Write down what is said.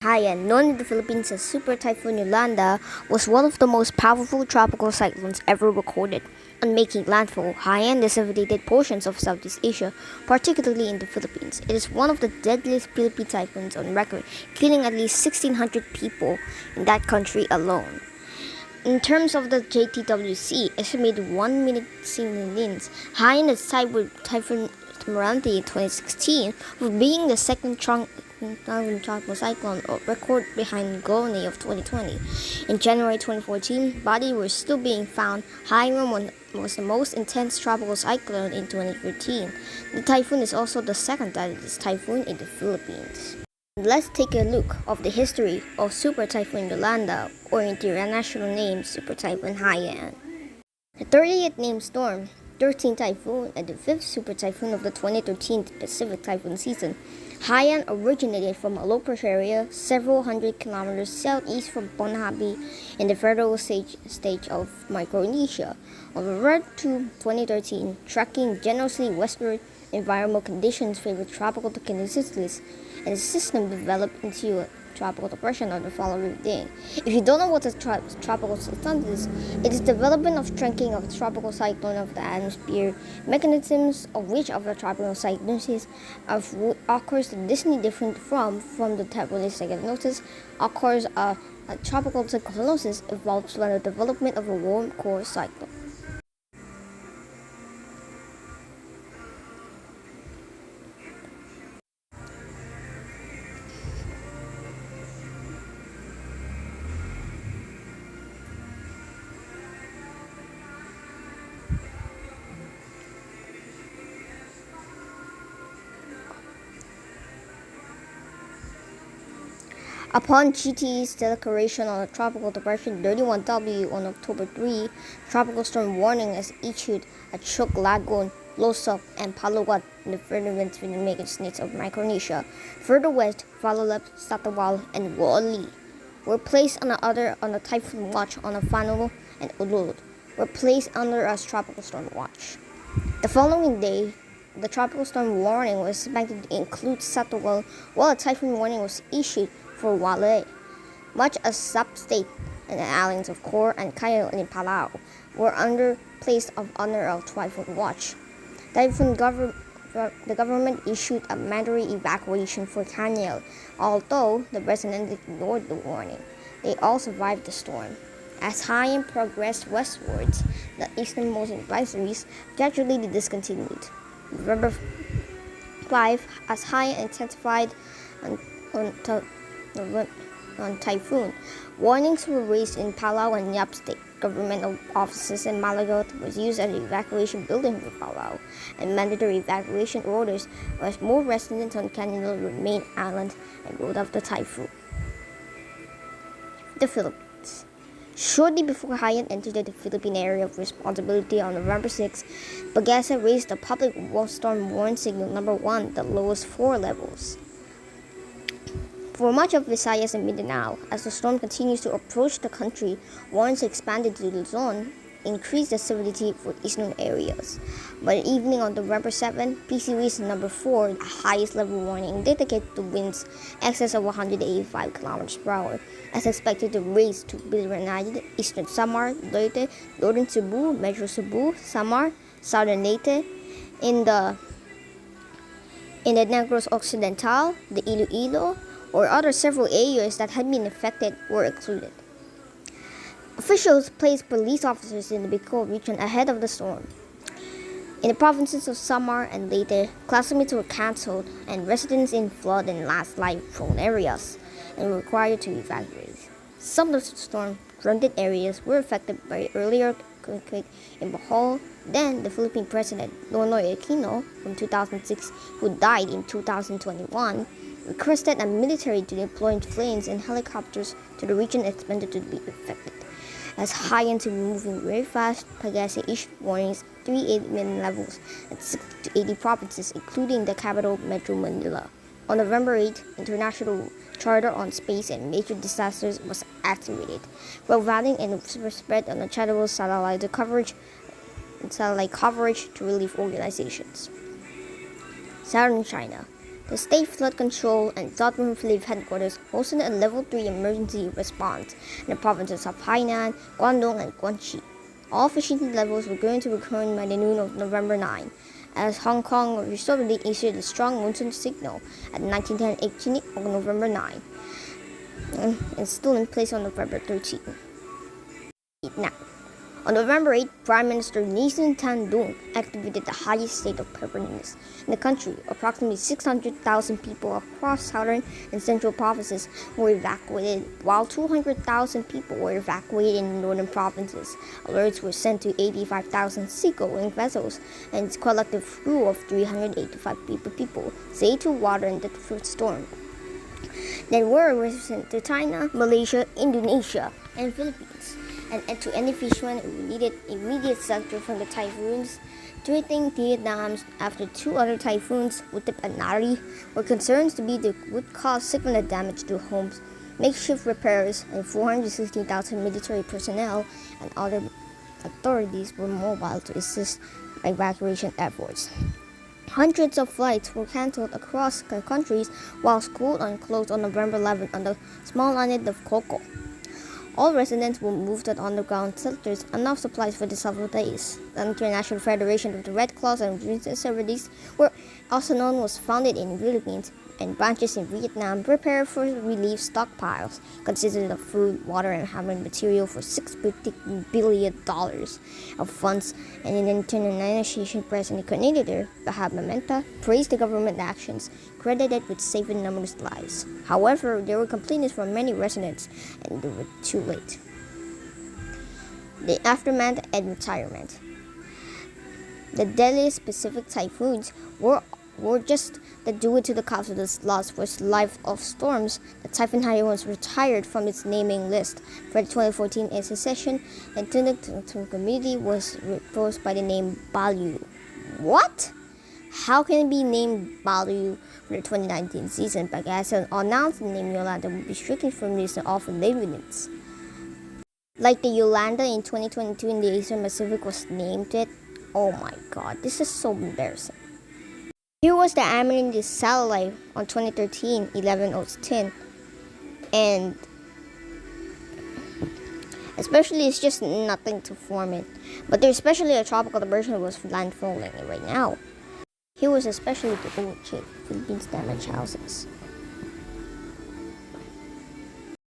Haiyan, known in the Philippines as Super Typhoon Yolanda, was one of the most powerful tropical cyclones ever recorded. On making landfall, Haiyan devastated portions of Southeast Asia, particularly in the Philippines. It is one of the deadliest Philippine typhoons on record, killing at least 1,600 people in that country alone. In terms of the JTWC, estimated 1 minute ceiling winds, Haiyan is tied with Typhoon Morante in 2016, with being the second tropical cyclone record behind Goni of 2020. In January 2014, bodies were still being found. Haiyan was the most intense tropical cyclone in 2013. The typhoon is also the second deadliest typhoon in the Philippines. Let's take a look of the history of Super Typhoon Yolanda, or in the international name Super Typhoon Haiyan. The 30th named storm, 13th typhoon, and the 5th super typhoon of the 2013 Pacific typhoon season, Haiyan originated from a low-pressure area several hundred kilometers southeast from Ponahabi in the federal state of Micronesia. On the road to 2013, tracking generously westward, environmental conditions favored tropical cyclones, and the system developed into a tropical depression on the following day. If you don't know what a tropical cyclone is, it is development of shrinking of a tropical cyclone of the atmosphere, mechanisms of which of the tropical cyclones occurs distinctly different from the typhoon cyclones occurs a tropical cyclones evolves from the development of a warm core cyclone. Upon GTE's declaration on a tropical depression 31W on October 3, tropical storm warning is issued at Chuk Lagoon, Losoc, and Palawan in the further Philippine states of Micronesia. Further west, Falalep, Satawal, and Woli were placed on a typhoon watch on Afano and Ulud were placed under a tropical storm watch. The following day, the tropical storm warning was expected to include Satawal, while a typhoon warning was issued for Wale. Much as sub-state and the islands of Cor and Cayo in Palau were placed under a typhoon watch. The government issued a mandatory evacuation for Canyel, although the president ignored the warning. They all survived the storm. As Haiyan progressed westwards, the easternmost advisories gradually discontinued. November 5, as Haiyan intensified on typhoon, warnings were raised in Palau and Yap State. Government offices in Malagot was used as an evacuation building for Palau, and mandatory evacuation orders as more residents on Canino remained island and rode off the typhoon. The Philippines. Shortly before Haiyan entered the Philippine area of responsibility on November 6, Pagasa raised the public storm warning signal number 1, the lowest 4 levels. For much of Visayas and Mindanao, as the storm continues to approach the country, warnings expanded to Luzon, increased the severity for eastern areas. By the evening on November 7, PC raised number 4, the highest level warning, indicated to winds excess of 185 km per hour, as expected to raise to Bilranay, eastern Samar, Leyte, northern Cebu, Metro Cebu, Samar, southern Leyte, in the Negros Occidental, the Iloilo, or other several areas that had been affected were excluded. Officials placed police officers in the Bicol region ahead of the storm. In the provinces of Samar and Leyte, class meets were cancelled and residents in flood and landslide-prone areas and were required to evacuate. Some of the storm-stranded areas were affected by earlier earthquake in Bohol. Then the Philippine President Nonoy Aquino from 2006, who died in 2021, requested a military to deploy planes and helicopters to the region expected to be affected. As Haiyan were moving very fast, Pagasa issued warnings 3 million levels at 60 to 80 provinces, including the capital Metro Manila. On November 8, International Charter on Space and Major Disasters was activated, providing and spread on the channel satellite coverage to relief organizations. Southern China. The State Flood Control and Drought Relief Headquarters hosted a Level 3 emergency response in the provinces of Haiyan, Guangdong, and Guangxi. All efficiency levels were going to return by the noon of November 9, as Hong Kong reportedly issued a strong monsoon signal at 19:10 on November 9, and is still in place on November 13. Now, on November 8, Prime Minister Lee Hsien-loong activated the highest state of preparedness in the country. Approximately 600,000 people across southern and central provinces were evacuated, while 200,000 people were evacuated in the northern provinces. Alerts were sent to 85,000 seagoing vessels and its collective crew of 385 people saved to water in the first storm. Then word was sent to China, Malaysia, Indonesia, and Philippines, and to any fishermen who needed immediate shelter from the typhoons. Threatening Vietnam after two other typhoons, Utip and Nari, were concerns to be they would cause significant damage to homes. Makeshift repairs and 460,000 military personnel and other authorities were mobile to assist evacuation efforts. Hundreds of flights were cancelled across the countries, while schools closed on November 11 on the small island of Coco. All residents were moved to underground shelters, enough supplies for the several days. The International Federation of the Red Cross and Relief Services, were also known, was founded in the Philippines, and branches in Vietnam prepare for relief stockpiles consisting of food, water, and human material for $6 billion of funds. And an international association president coordinator, Bahab Mamenta, praised the government actions, credited with saving numerous lives. However, there were complaints from many residents, and they were too late. The aftermath and retirement. The deadly Pacific typhoons were just due to the cause of this loss was life of storms. The Typhoon Haiyan was retired from its naming list for the 2014 session, and to the community was replaced by the name Balu. What? How can it be named Balu for the 2019 season? But as announced, the name Yolanda will be stricken from this and often labelings. Like the Yolanda in 2022 in the Asian Pacific was named it. Oh my god, this is so embarrassing. Here was the Amethyst satellite on 2013, 11:10, and especially it's just nothing to form it. But there's especially a tropical diversion was landfalling right now. Here was especially the old Philippines damaged houses.